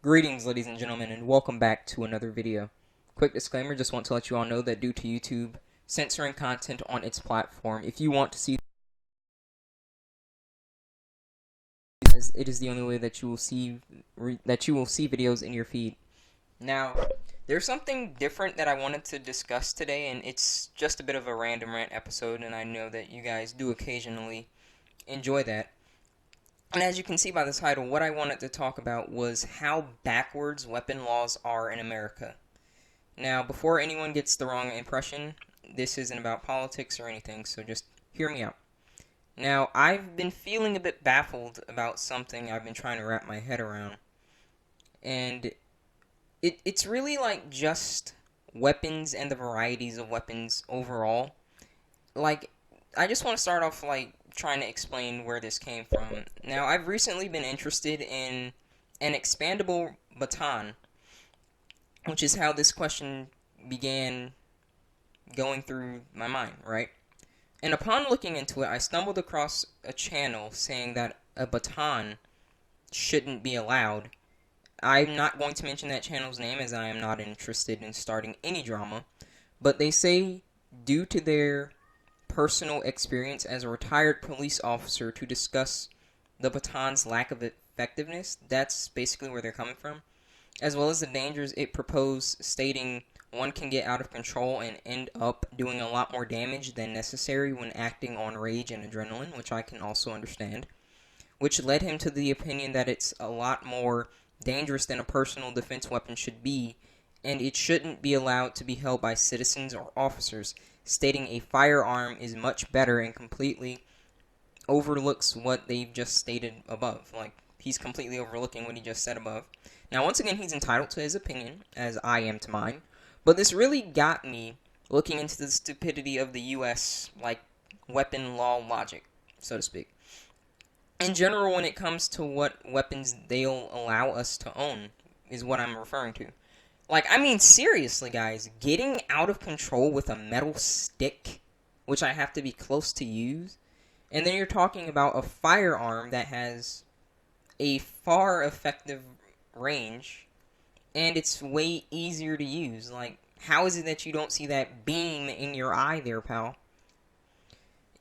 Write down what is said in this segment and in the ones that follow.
Greetings, ladies and gentlemen, and welcome back to another video. Quick disclaimer, just want to let you all know that due to YouTube censoring content on its platform, if you want to see it is the only way that you will see videos in your feed. Now, there's something different that I wanted to discuss today, and it's just a bit of a random rant episode, and I know that you guys do occasionally enjoy that. And as you can see by the title, what I wanted to talk about was how backwards weapon laws are in America. Now, before anyone gets the wrong impression, this isn't about politics or anything, so just hear me out. Now, I've been feeling a bit baffled about something I've been trying to wrap my head around. And it's really like just weapons and the varieties of weapons overall. Like, I just want to start off like trying to explain where this came from. Now, I've recently been interested in an expandable baton, which is how this question began going through my mind, right? And upon looking into it, I stumbled across a channel saying that a baton shouldn't be allowed. I'm not going to mention that channel's name as I am not interested in starting any drama, but they say due to their personal experience as a retired police officer to discuss the baton's lack of effectiveness, that's basically where they're coming from, as well as the dangers it proposed, stating one can get out of control and end up doing a lot more damage than necessary when acting on rage and adrenaline, which I can also understand, which led him to the opinion that it's a lot more dangerous than a personal defense weapon should be, and it shouldn't be allowed to be held by citizens or officers, stating a firearm is much better and completely overlooks what they've just stated above. Like, he's completely overlooking what he just said above. Now, once again, he's entitled to his opinion, as I am to mine, but this really got me looking into the stupidity of the U.S., like, weapon law logic, so to speak. In general, when it comes to what weapons they'll allow us to own, is what I'm referring to. Like, I mean, seriously, guys, getting out of control with a metal stick, which I have to be close to use, and then you're talking about a firearm that has a far effective range, and it's way easier to use. Like, how is it that you don't see that beam in your eye there, pal?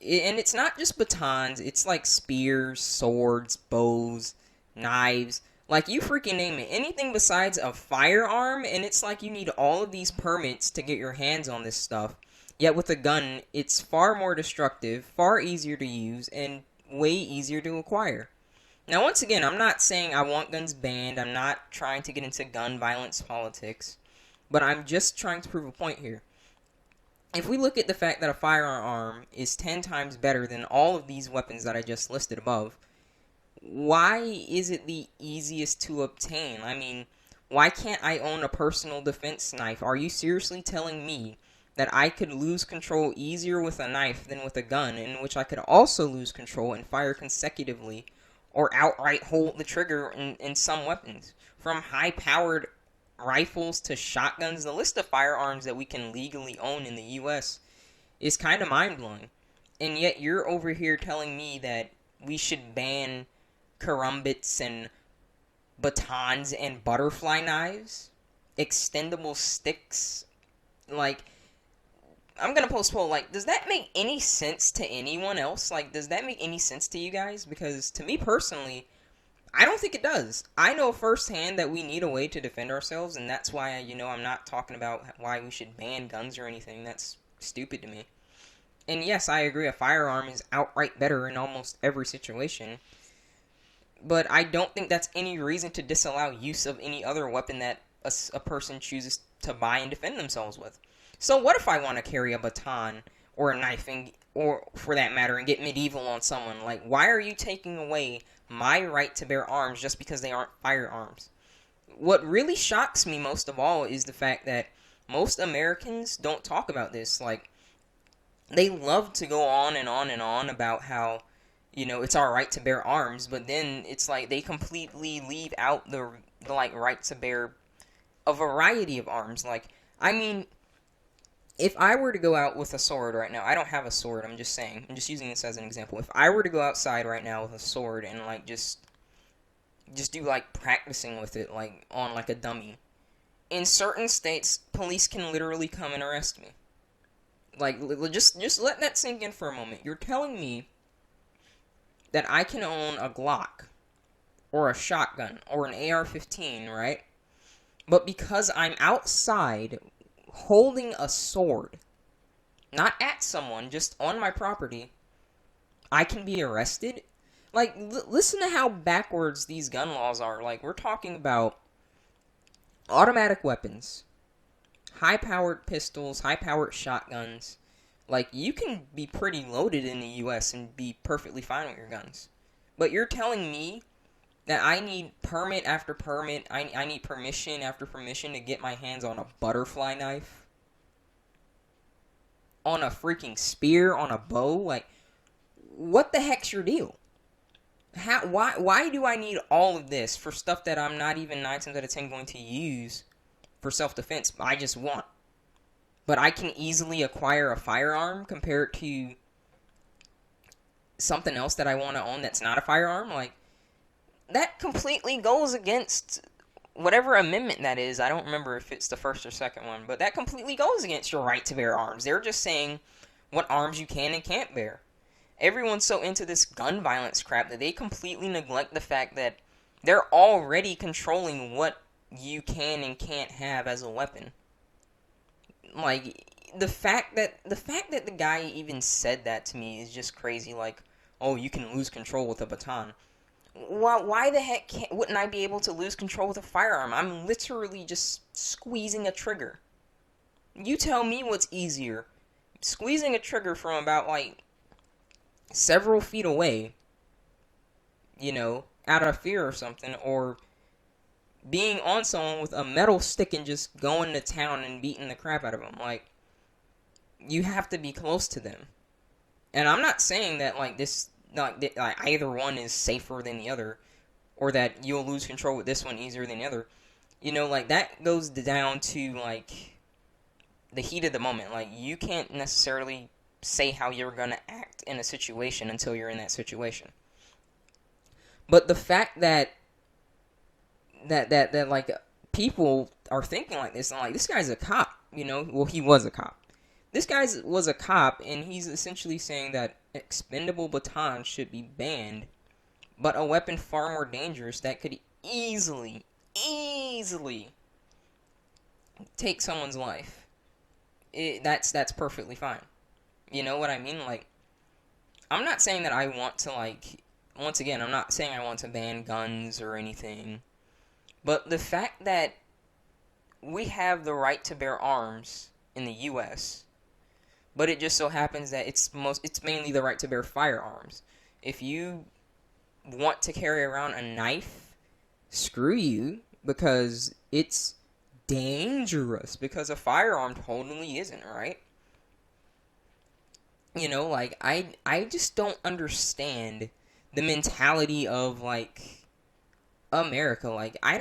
And it's not just batons, it's like spears, swords, bows, knives. Like, you freaking name it. Anything besides a firearm, and it's like you need all of these permits to get your hands on this stuff. Yet with a gun, it's far more destructive, far easier to use, and way easier to acquire. Now, once again, I'm not saying I want guns banned. I'm not trying to get into gun violence politics. But I'm just trying to prove a point here. If we look at the fact that a firearm is 10 times better than all of these weapons that I just listed above, why is it the easiest to obtain? I mean, why can't I own a personal defense knife? Are you seriously telling me that I could lose control easier with a knife than with a gun, in which I could also lose control and fire consecutively, or outright hold the trigger in some weapons? From high-powered rifles to shotguns, the list of firearms that we can legally own in the U.S. is kind of mind-blowing. And yet you're over here telling me that we should ban karambits and batons and butterfly knives, extendable sticks. Like, I'm gonna post a poll, like, does that make any sense to anyone else? Like, does that make any sense to you guys? Because to me personally, I don't think it does. I know firsthand that we need a way to defend ourselves, and that's why, I'm not talking about why we should ban guns or anything. That's stupid to me. And yes, I agree, a firearm is outright better in almost every situation, but I don't think that's any reason to disallow use of any other weapon that a person chooses to buy and defend themselves with. So what if I want to carry a baton or a knife, or for that matter, and get medieval on someone? Like, why are you taking away my right to bear arms just because they aren't firearms? What really shocks me most of all is the fact that most Americans don't talk about this. Like, they love to go on and on and on about how, it's our right to bear arms, but then it's like they completely leave out the right to bear a variety of arms. Like, I mean, if I were to go out with a sword right now, I don't have a sword, I'm just saying, I'm just using this as an example. If I were to go outside right now with a sword and, like, just just do like practicing with it, like on like a dummy. In certain states, police can literally come and arrest me. Like, just let that sink in for a moment. You're telling me that I can own a Glock or a shotgun or an AR-15, right? But because I'm outside holding a sword, not at someone, just on my property, I can be arrested? Like, listen to how backwards these gun laws are. Like, we're talking about automatic weapons, high-powered pistols, high-powered shotguns. Like, you can be pretty loaded in the U.S. and be perfectly fine with your guns. But you're telling me that I need permit after permit, I need permission after permission to get my hands on a butterfly knife? On a freaking spear? On a bow? Like, what the heck's your deal? Why do I need all of this for stuff that I'm not even 9 times out of 10 going to use for self-defense? I just want. But I can easily acquire a firearm compared to something else that I want to own that's not a firearm? Like, that completely goes against whatever amendment that is. I don't remember if it's the first or second one, but that completely goes against your right to bear arms. They're just saying what arms you can and can't bear. Everyone's so into this gun violence crap that they completely neglect the fact that they're already controlling what you can and can't have as a weapon. Like, the fact that the guy even said that to me is just crazy. Like, oh, you can lose control with a baton. Why the heck wouldn't I be able to lose control with a firearm? I'm literally just squeezing a trigger. You tell me what's easier. Squeezing a trigger from about, like, several feet away, out of fear or something, or being on someone with a metal stick and just going to town and beating the crap out of them. Like, you have to be close to them. And I'm not saying that, like, either one is safer than the other, or that you'll lose control with this one easier than the other. Like, that goes down to, like, the heat of the moment. Like, you can't necessarily say how you're gonna act in a situation until you're in that situation. But the fact that like, people are thinking like this, and like, this guy's a cop, well, he was a cop. This guy was a cop, and he's essentially saying that expendable batons should be banned, but a weapon far more dangerous that could easily take someone's life, that's perfectly fine. You know what I mean? Like, I'm not saying that I want to, like, once again, I'm not saying I want to ban guns or anything, but the fact that we have the right to bear arms in the U.S., but it just so happens that it's mainly the right to bear firearms. If you want to carry around a knife, screw you, because it's dangerous, because a firearm totally isn't, right? Like, I just don't understand the mentality of, like, America. Like, I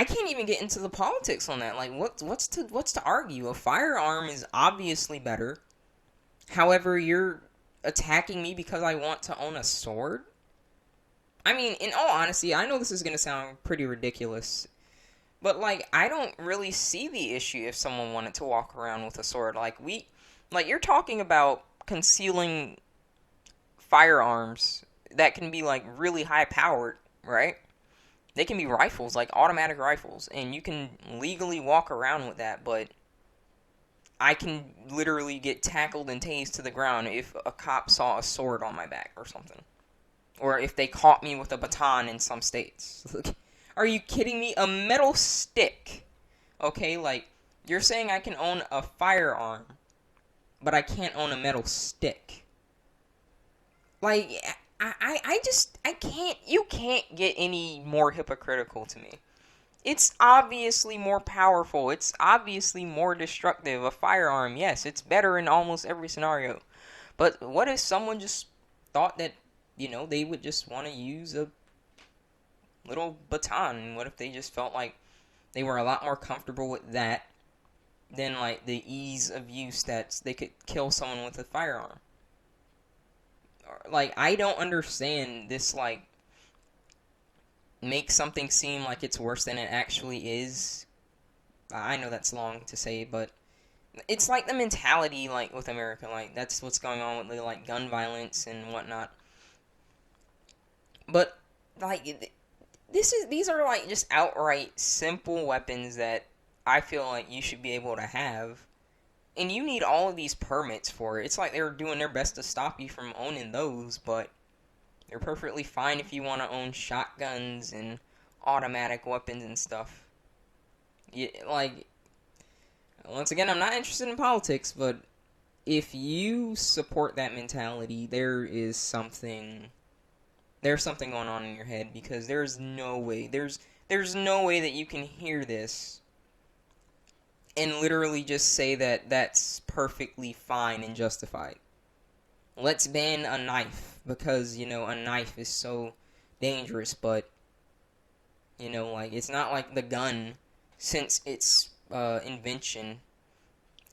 can't even get into the politics on that. Like, what's to argue? A firearm is obviously better. However, you're attacking me because I want to own a sword? I mean, in all honesty, I know this is going to sound pretty ridiculous, but, like, I don't really see the issue if someone wanted to walk around with a sword. Like, you're talking about concealing firearms that can be, like, really high powered, right? They can be rifles, like automatic rifles, and you can legally walk around with that, but I can literally get tackled and tased to the ground if a cop saw a sword on my back or something. Or if they caught me with a baton in some states. Are you kidding me? A metal stick. Okay, like, you're saying I can own a firearm, but I can't own a metal stick. Like, I can't, you can't get any more hypocritical to me. It's obviously more powerful. It's obviously more destructive. A firearm, yes, it's better in almost every scenario. But what if someone just thought that, they would just want to use a little baton? What if they just felt like they were a lot more comfortable with that than, like, the ease of use that they could kill someone with a firearm? Like, I don't understand this, like, make something seem like it's worse than it actually is. I know that's long to say, but it's like the mentality, like, with America, like, that's what's going on with the, like, gun violence and whatnot. But, like, these are, like, just outright simple weapons that I feel like you should be able to have. And you need all of these permits for it. It's like they're doing their best to stop you from owning those, but they're perfectly fine if you want to own shotguns and automatic weapons and stuff. Yeah, like, once again, I'm not interested in politics, but if you support that mentality, there's something going on in your head, because there's no way that you can hear this and literally just say that that's perfectly fine and justified. Let's ban a knife because, a knife is so dangerous, but, like, it's not like the gun, since its invention,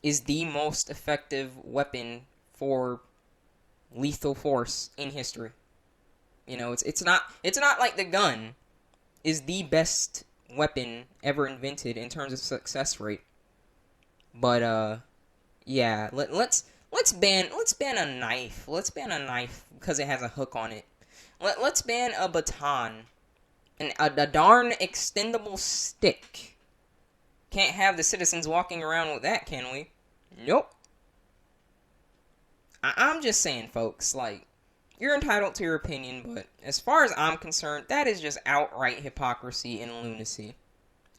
is the most effective weapon for lethal force in history. It's not like the gun is the best weapon ever invented in terms of success rate. But yeah, let's ban a knife. Let's ban a knife because it has a hook on it. Let's ban a baton, and a darn extendable stick. Can't have the citizens walking around with that, can we? Nope. I'm just saying, folks, like, you're entitled to your opinion, but as far as I'm concerned, that is just outright hypocrisy and lunacy.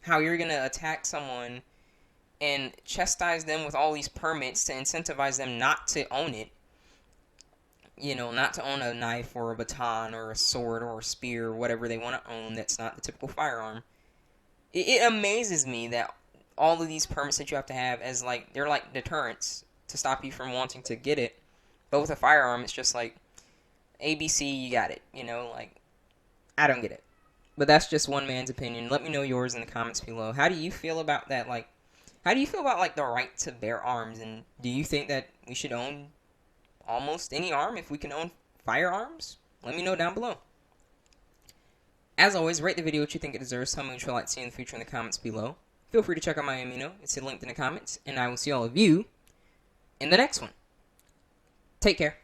How you're gonna attack someone and chastise them with all these permits to incentivize them not to own it. Not to own a knife or a baton or a sword or a spear or whatever they want to own that's not the typical firearm. It amazes me that all of these permits that you have to have, as like, they're like deterrents to stop you from wanting to get it. But with a firearm, it's just like, ABC, you got it. Like, I don't get it. But that's just one man's opinion. Let me know yours in the comments below. How do you feel about that? Like, how do you feel about, like, the right to bear arms? And do you think that we should own almost any arm if we can own firearms? Let me know down below. As always, rate the video what you think it deserves. Tell me what you'd like to see in the future in the comments below. Feel free to check out my amino. It's linked in the comments. And I will see all of you in the next one. Take care.